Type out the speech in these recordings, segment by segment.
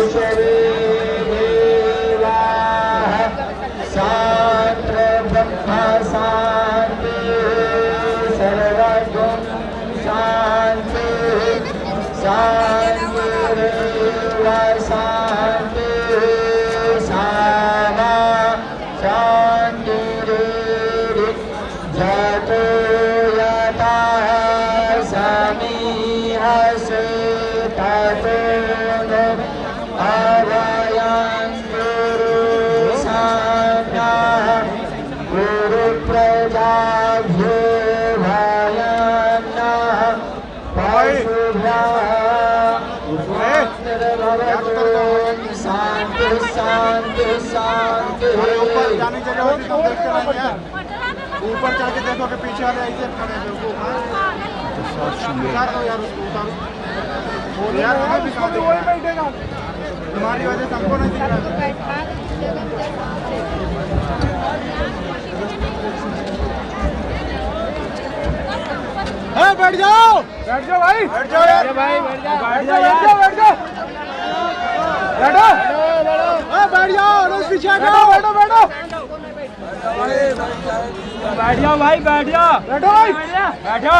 ऋषवे देवाः शास्त्र ब्रह्म शान्ति सर्वगुण शान्ति शान्तिरेव शान्ति सामा शान्तिरेव जतो यथा समीहसे ततो नो अभयं गुरु साम्यः गुरु प्रजाभ्यो भयं नः पशुभ्यः शांति शांति शांति। ऊपर जाने जगह होती तुम देखते रहेंगे। ऊपर चढ़ के देखो कि पीछे वाले ऐसे खड़े हैं उतार दो यार, उसको उतारो यार, हमें भी वही बैठेगा। तुम्हारी वजह से हमको नहीं दिख रहा है। बैठ जाओ भाई, बैठ जाओ यार भाई, बैठ जाओ बैठ जाओ बैठ जाओ बैठो, बैठ जाओ, पीछे हटो, बैठो बैठो, बैठ जाओ भाई, बैठ जाओ, बैठो भाई, बैठो,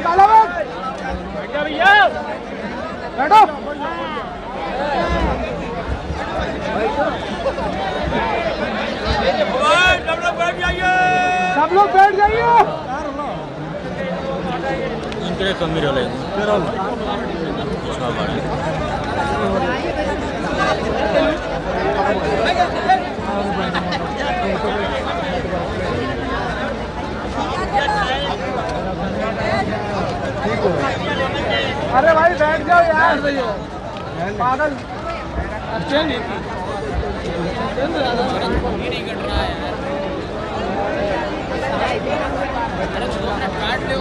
काला बैठ जाओ भैया, बैठो, सब लोग बैठ जाइए। कमी रहे अरे भाई बैठ जाओ यार, पागल काट लो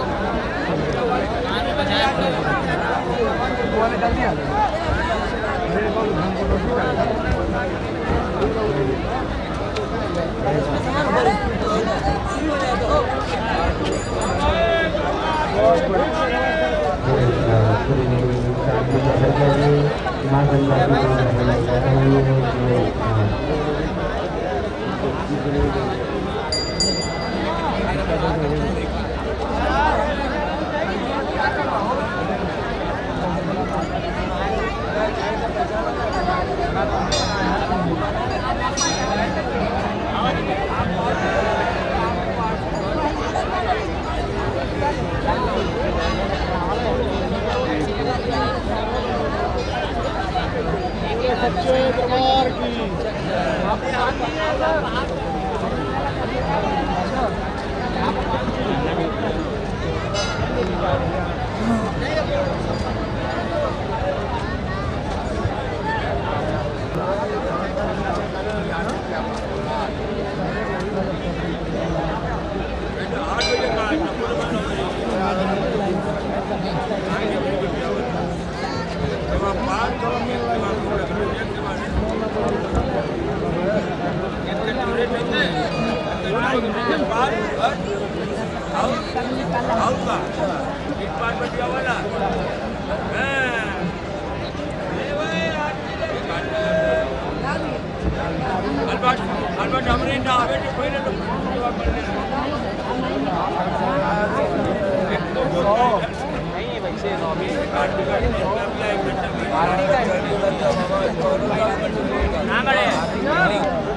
सच्चे दरबार की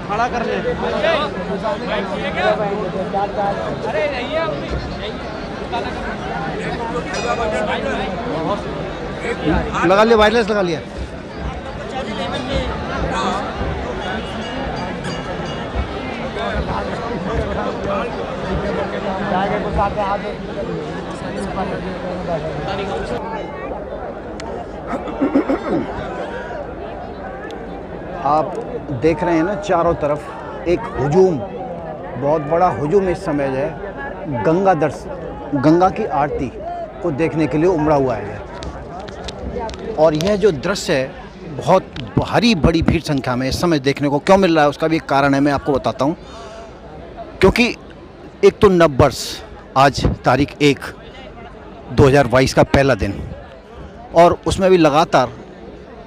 खड़ा कर ले। अरे लगा लिया, वायरलेस लगा लिया। आप देख रहे हैं ना, चारों तरफ एक हुजूम, बहुत बड़ा हुजूम इस समय है गंगा की आरती को देखने के लिए उमड़ा हुआ है। और यह जो दृश्य है बहुत भारी बड़ी भीड़ संख्या में इस समय देखने को क्यों मिल रहा है, उसका भी एक कारण है, मैं आपको बताता हूँ। क्योंकि एक तो नववर्ष, आज तारीख 1 2022 का पहला दिन, और उसमें भी लगातार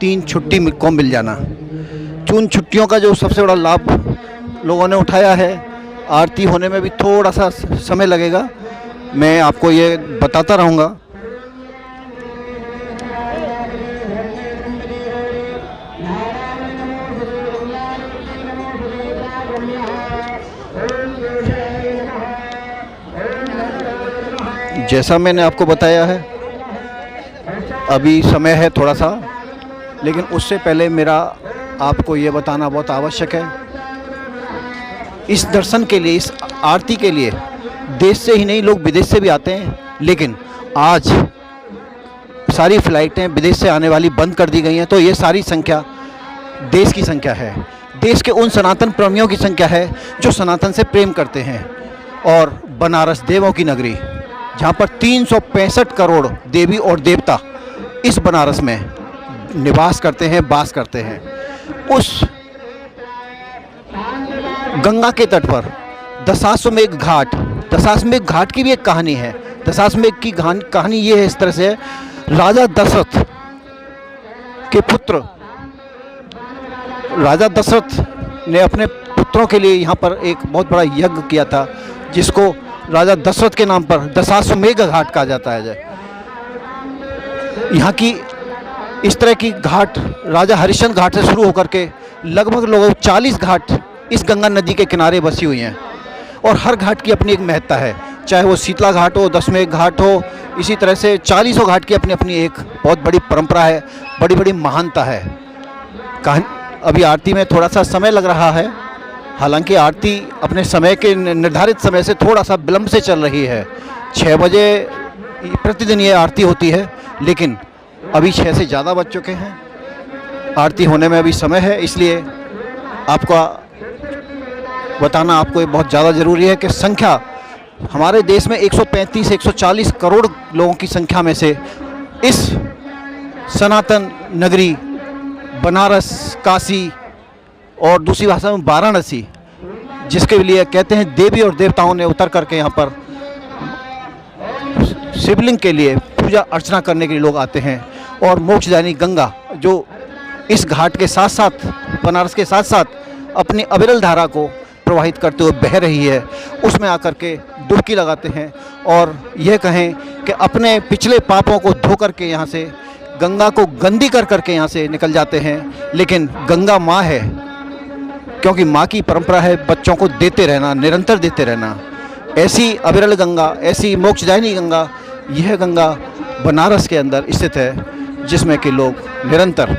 3 छुट्टी को मिल जाना। उन छुट्टियों का जो सबसे बड़ा लाभ लोगों ने उठाया है, आरती होने में भी थोड़ा सा समय लगेगा, मैं आपको ये बताता रहूँगा। जैसा मैंने आपको बताया है, अभी समय है थोड़ा सा, लेकिन उससे पहले मेरा आपको ये बताना बहुत आवश्यक है। इस दर्शन के लिए, इस आरती के लिए देश से ही नहीं, लोग विदेश से भी आते हैं, लेकिन आज सारी फ़्लाइटें विदेश से आने वाली बंद कर दी गई हैं। तो ये सारी संख्या देश की संख्या है, देश के उन सनातन प्रेमियों की संख्या है जो सनातन से प्रेम करते हैं। और बनारस देवों की नगरी, जहाँ पर 365 करोड़ देवी और देवता इस बनारस में निवास करते हैं, वास करते हैं। उस गंगा के तट पर दशाश्वमेध घाट, दशाश्वमेध घाट की भी एक कहानी है। दशाश्वमेध की कहानी ये है, इस तरह से राजा दशरथ के पुत्र, राजा दशरथ ने अपने पुत्रों के लिए यहाँ पर एक बहुत बड़ा यज्ञ किया था, जिसको राजा दशरथ के नाम पर दशाश्वमेध घाट कहा जाता है। यहाँ की इस तरह की घाट राजा हरिश्चंद्र घाट से शुरू होकर के लगभग लोग 40 घाट इस गंगा नदी के किनारे बसी हुई हैं, और हर घाट की अपनी एक महत्ता है, चाहे वो शीतला घाट हो, दशमेध घाट हो, इसी तरह से 40 घाट की अपनी अपनी एक बहुत बड़ी परंपरा है, बड़ी बड़ी महानता है। अभी आरती में थोड़ा सा समय लग रहा है, हालांकि आरती अपने समय के निर्धारित समय से थोड़ा सा विलंब से चल रही है। 6 बजे प्रतिदिन ये आरती होती है, लेकिन अभी 6 से ज़्यादा बज चुके हैं, आरती होने में अभी समय है। इसलिए आपका बताना आपको ये बहुत ज़्यादा ज़रूरी है कि संख्या हमारे देश में 135 से 140 करोड़ लोगों की संख्या में से इस सनातन नगरी बनारस, काशी और दूसरी भाषा में वाराणसी, जिसके लिए कहते हैं देवी और देवताओं ने उतर करके यहाँ पर शिवलिंग के लिए पूजा अर्चना करने के लिए लोग आते हैं। और मोक्षदायिनी गंगा, जो इस घाट के साथ साथ, बनारस के साथ साथ अपनी अविरल धारा को प्रवाहित करते हुए बह रही है, उसमें आकर के डुबकी लगाते हैं और यह कहें कि अपने पिछले पापों को धो करके यहाँ से, गंगा को गंदी कर करके यहाँ से निकल जाते हैं। लेकिन गंगा माँ है, क्योंकि माँ की परंपरा है बच्चों को देते रहना, निरंतर देते रहना। ऐसी अविरल गंगा, ऐसी मोक्षदायिनी गंगा, यह गंगा बनारस के अंदर स्थित है, जिसमें कि लोग निरंतर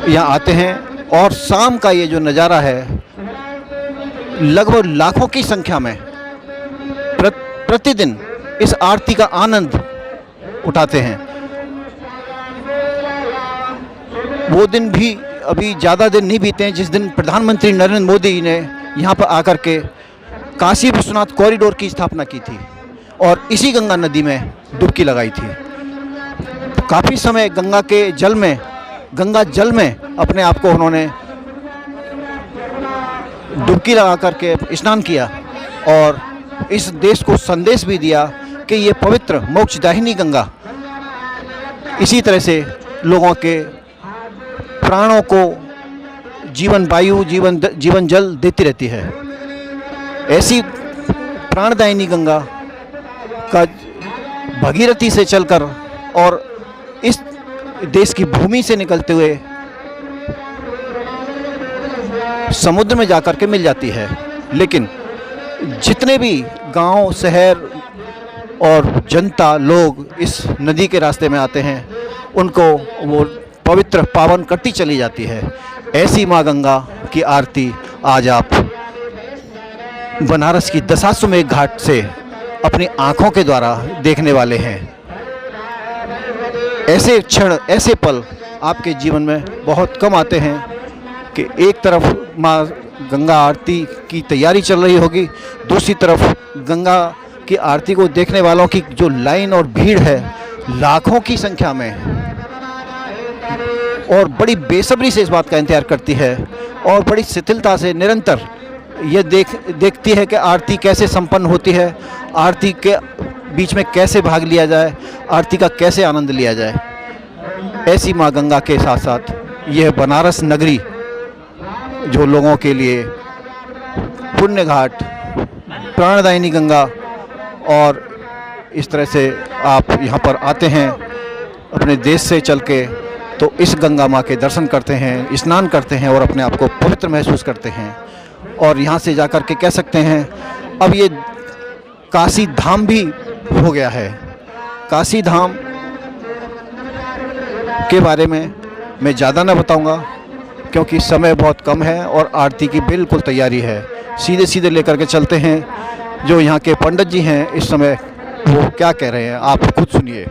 यहाँ आते हैं। और शाम का ये जो नज़ारा है, लगभग लाखों की संख्या में प्रतिदिन इस आरती का आनंद उठाते हैं। वो दिन भी अभी ज़्यादा दिन नहीं बीते हैं जिस दिन प्रधानमंत्री नरेंद्र मोदी ने यहाँ पर आकर के काशी विश्वनाथ कॉरिडोर की स्थापना की थी और इसी गंगा नदी में डुबकी लगाई थी। काफ़ी समय गंगा जल में अपने आप को उन्होंने डुबकी लगा करके स्नान किया और इस देश को संदेश भी दिया कि ये पवित्र मोक्षदायिनी गंगा इसी तरह से लोगों के प्राणों को जीवन वायु, जीवन जल देती रहती है। ऐसी प्राणदायिनी गंगा का भगीरथी से चलकर और इस देश की भूमि से निकलते हुए समुद्र में जाकर के मिल जाती है। लेकिन जितने भी गांव, शहर और जनता लोग इस नदी के रास्ते में आते हैं, उनको वो पवित्र पावन करती चली जाती है। ऐसी माँ गंगा की आरती आज आप बनारस की दशाश्वमेध घाट से अपनी आँखों के द्वारा देखने वाले हैं। ऐसे क्षण, ऐसे पल आपके जीवन में बहुत कम आते हैं कि एक तरफ माँ गंगा आरती की तैयारी चल रही होगी, दूसरी तरफ गंगा की आरती को देखने वालों की जो लाइन और भीड़ है लाखों की संख्या में, और बड़ी बेसब्री से इस बात का इंतजार करती है और बड़ी शिथिलता से निरंतर ये देखती है कि आरती कैसे संपन्न होती है, आरती के बीच में कैसे भाग लिया जाए, आरती का कैसे आनंद लिया जाए। ऐसी माँ गंगा के साथ साथ यह बनारस नगरी जो लोगों के लिए पुण्य घाट, प्राणदायिनी गंगा, और इस तरह से आप यहाँ पर आते हैं अपने देश से चल के, तो इस गंगा माँ के दर्शन करते हैं, स्नान करते हैं और अपने आप को पवित्र महसूस करते हैं। और यहाँ से जाकर के कह सकते हैं अब ये काशी धाम भी हो गया है। काशी धाम के बारे में मैं ज़्यादा ना बताऊंगा क्योंकि समय बहुत कम है और आरती की बिल्कुल तैयारी है। सीधे सीधे लेकर के चलते हैं, जो यहाँ के पंडित जी हैं इस समय वो क्या कह रहे हैं आप खुद सुनिए।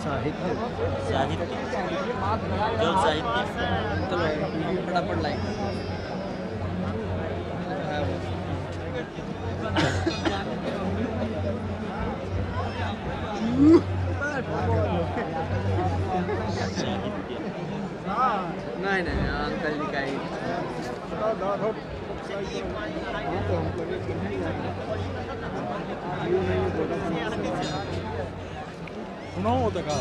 साहित्य साहित्य जो साहित्य चलो फटाफट लाइक नहीं नहीं अंकल जी का ही सुनाओ होता का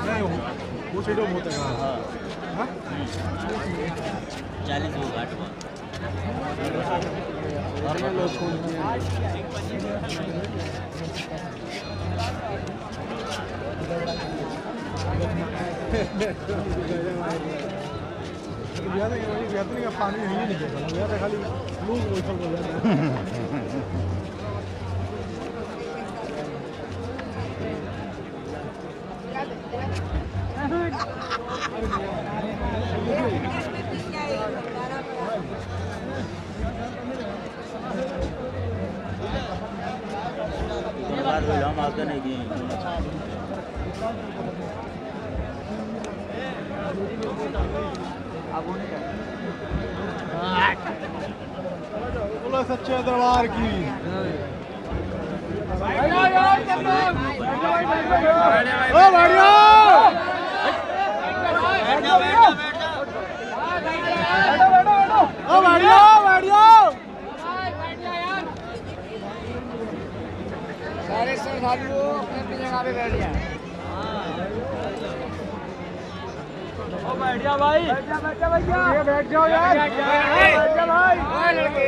नहीं वो सीटों होता का हाँ 40 वो घाट में पानी नहीं निकलता खाली लोग वैसा हो जाता है हम आते नहीं दिए बोला सच्चे दरबार की ओ बढ़िया ओ बढ़िया बढ़िया सारे श्रद्धालुओं अपने अपनी जगह पे बैठ जाए बैठ जा भाई बैठ जाओ यार बैठ जा भाई लड़के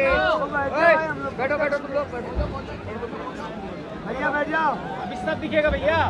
बैठो बैठो तुम लोग बैठो भैया बैठ जाओ अभी सब दिखेगा भैया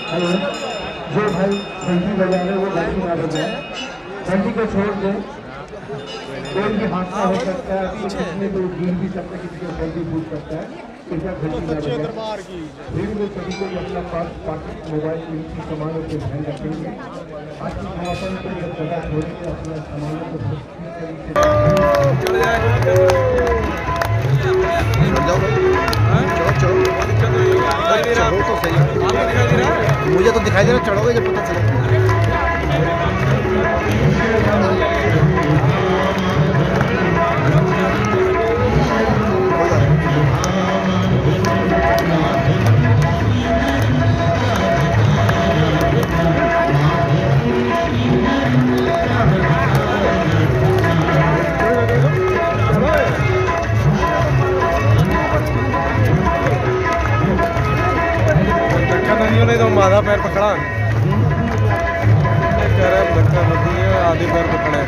हेलो जो भाई घंटी बजा रहे वो घंटी ना बजाए घंटी को छोड़ दे कोई भी हादसा हो सकता है किसी को गिर भी सकता है किसी को जल्दी भूल सकता है कृपया घंटी ना बजाए भीड़ में सभी को अपना पास मोबाइल की सामानों को ध्यान रखेंगे आज की समापन को जब जगह छोड़ेंगे अपने सामानों को चढ़ो तो सही मुझे तो दिखाई दे रहा चढ़ोगे जब पता चलेगा पैर पकड़ा कह रहा है धक्का मत दिए आधे पैर पकड़े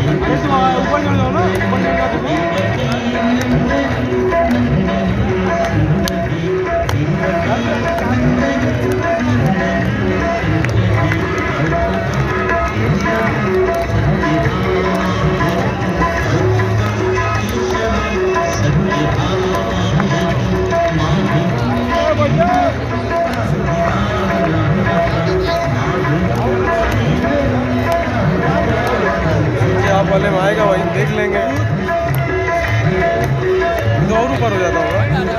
ऊपर चल जाओ ना ऊपर चल जाओ आप वाले में आएगा भाई देख लेंगे तो और ऊपर हो जाता होगा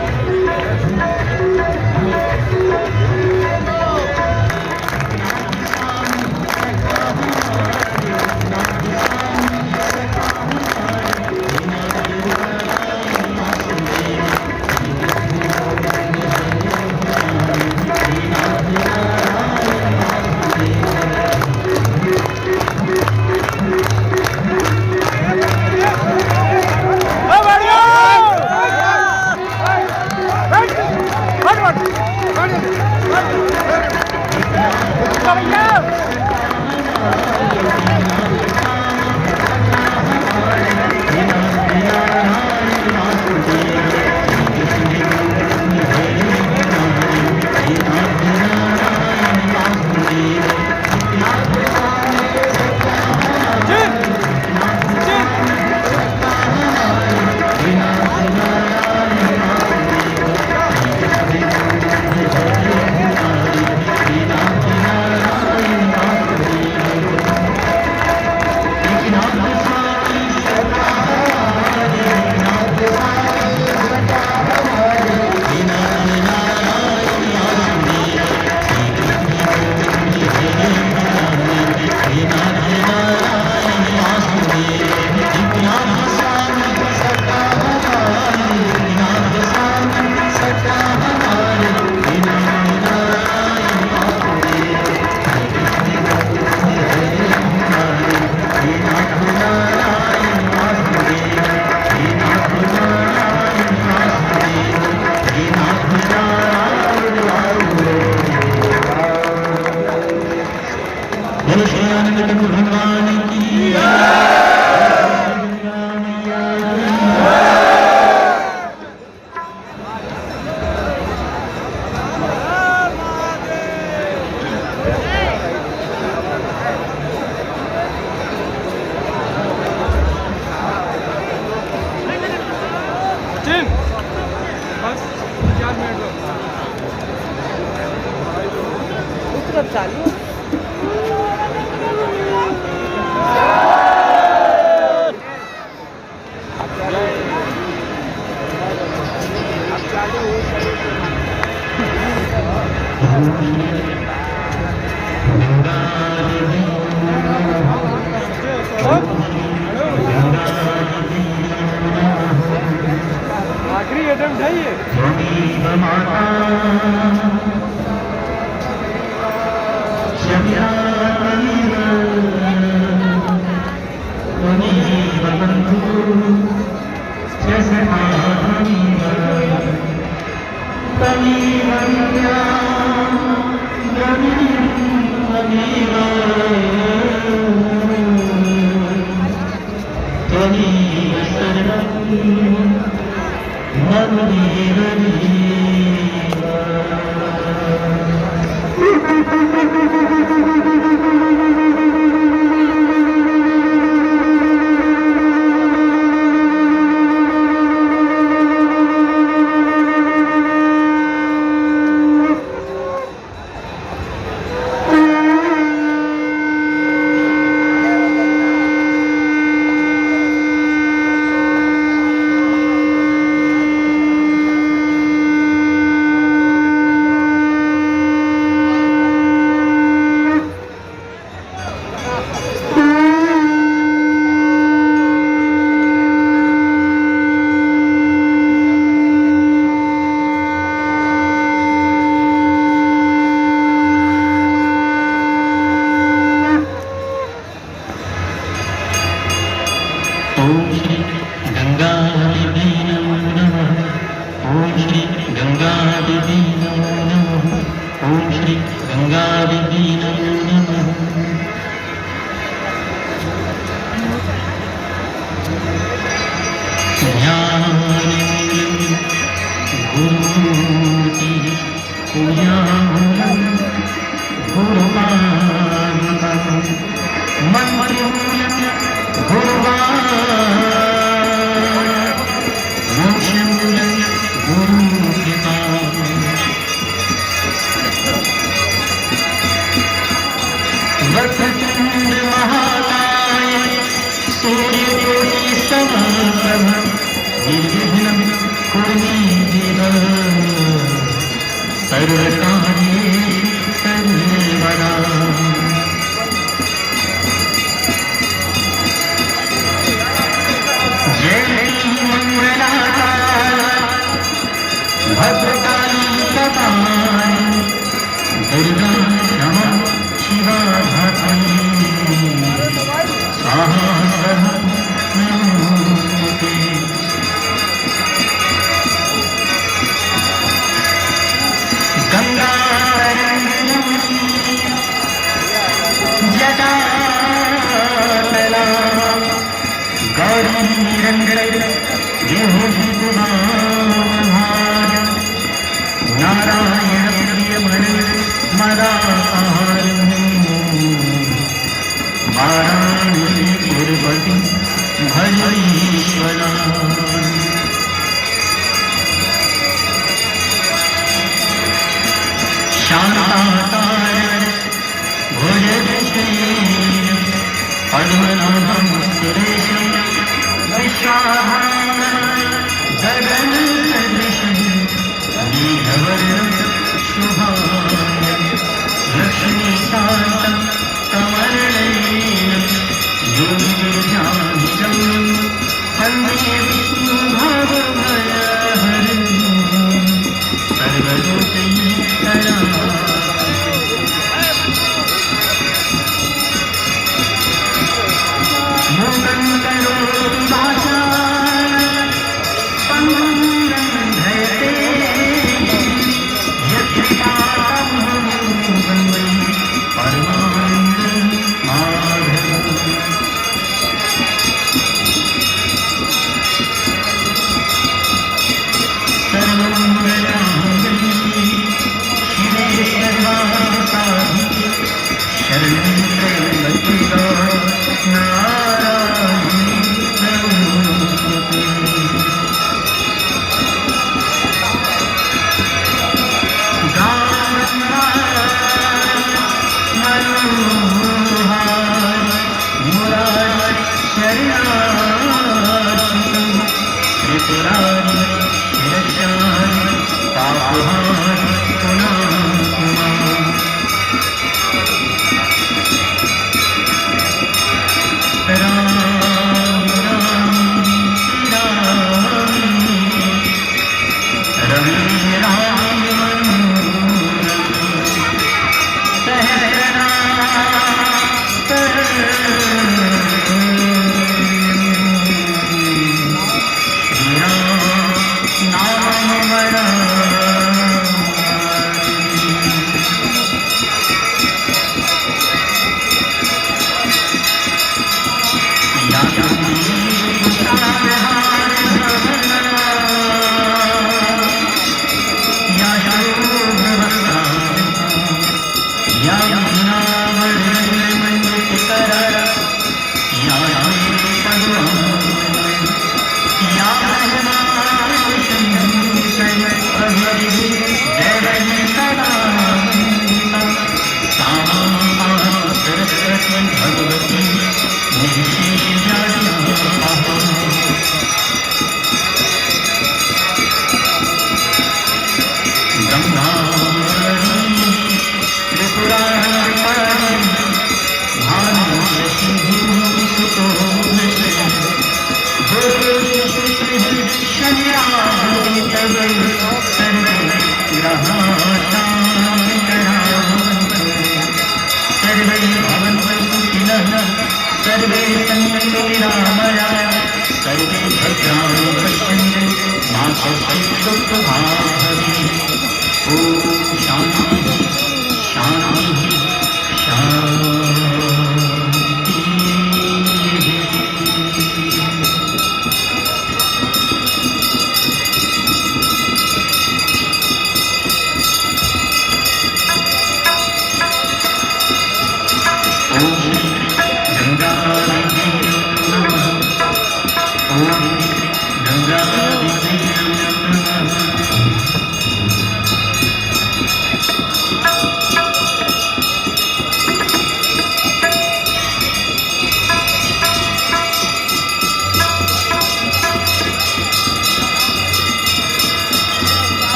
आखिरी अटेम्प्ट है ये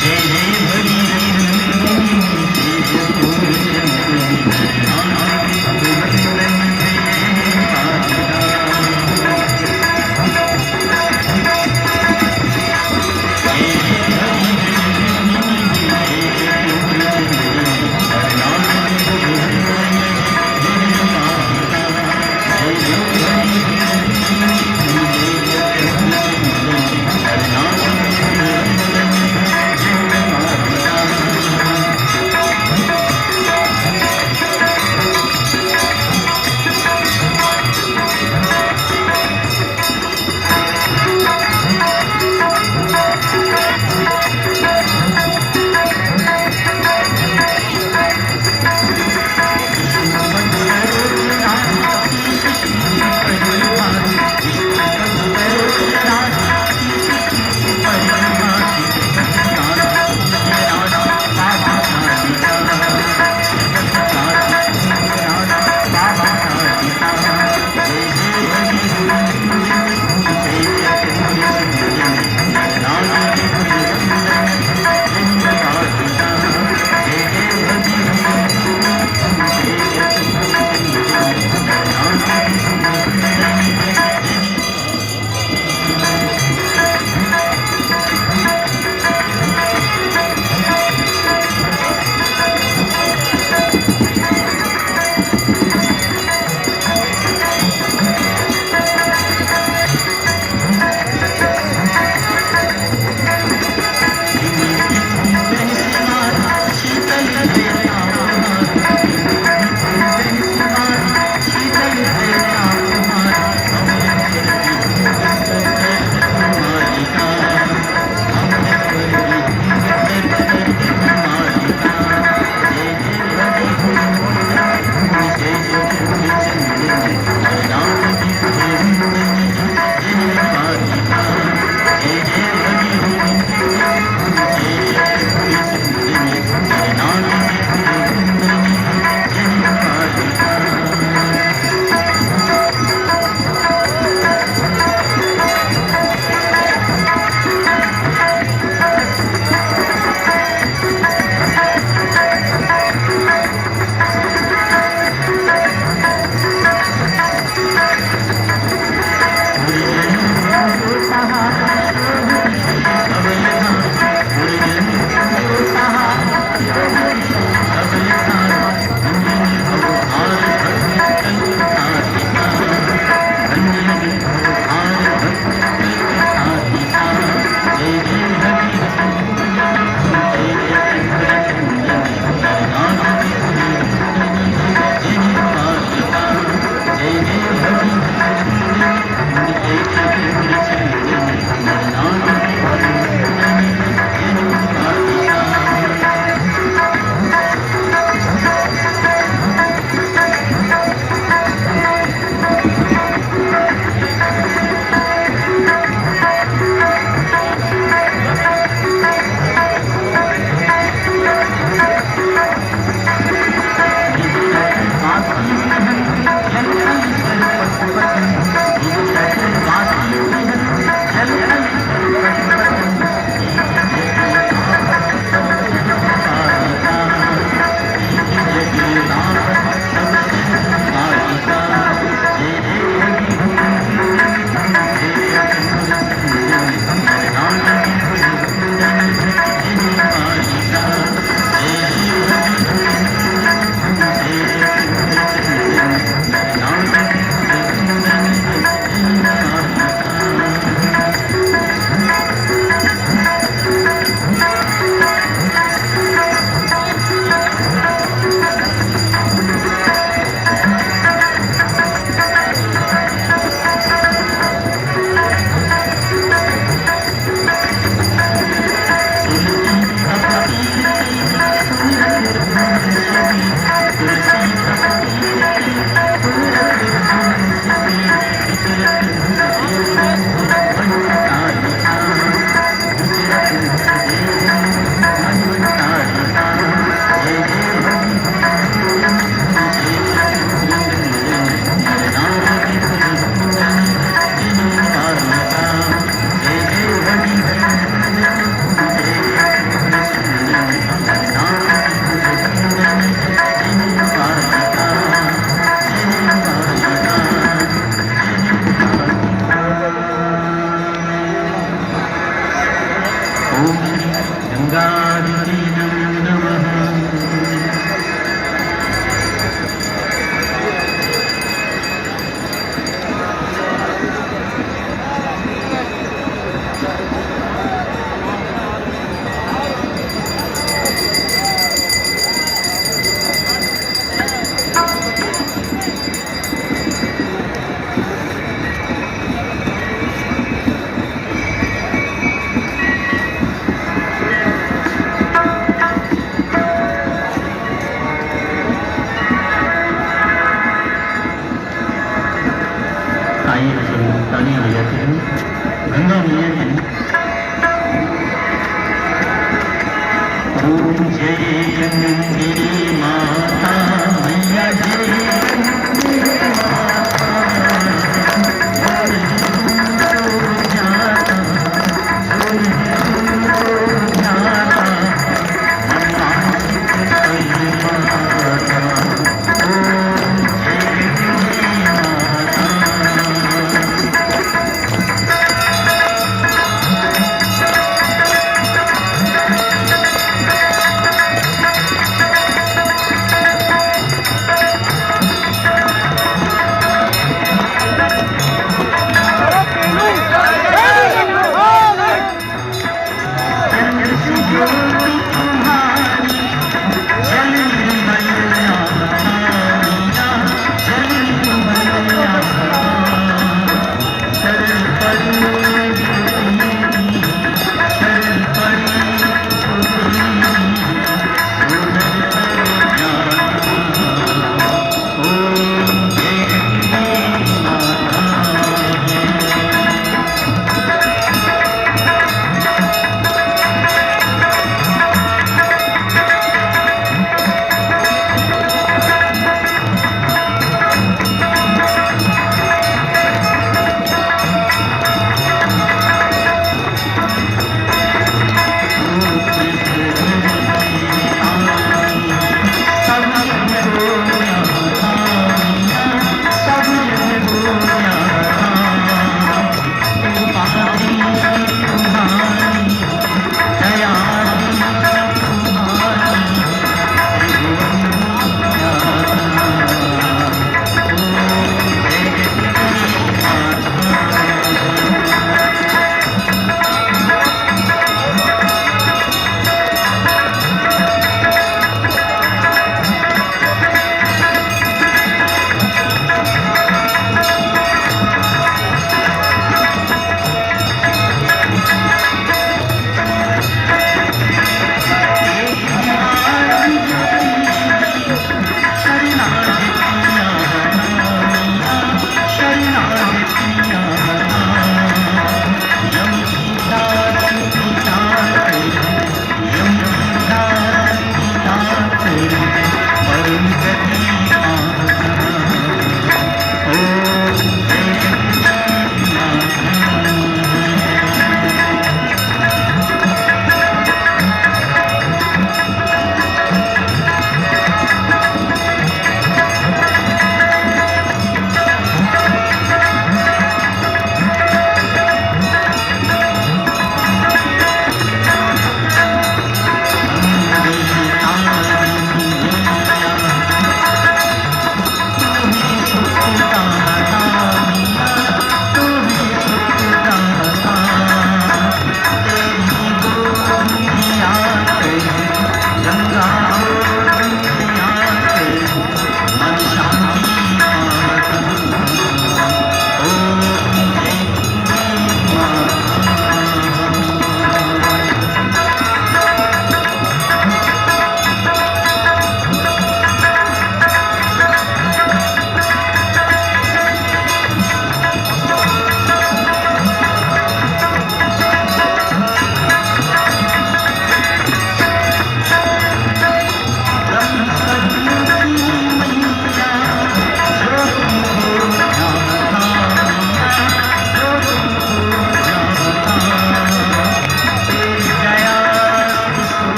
जय जय भगीरथ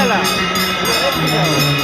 गेला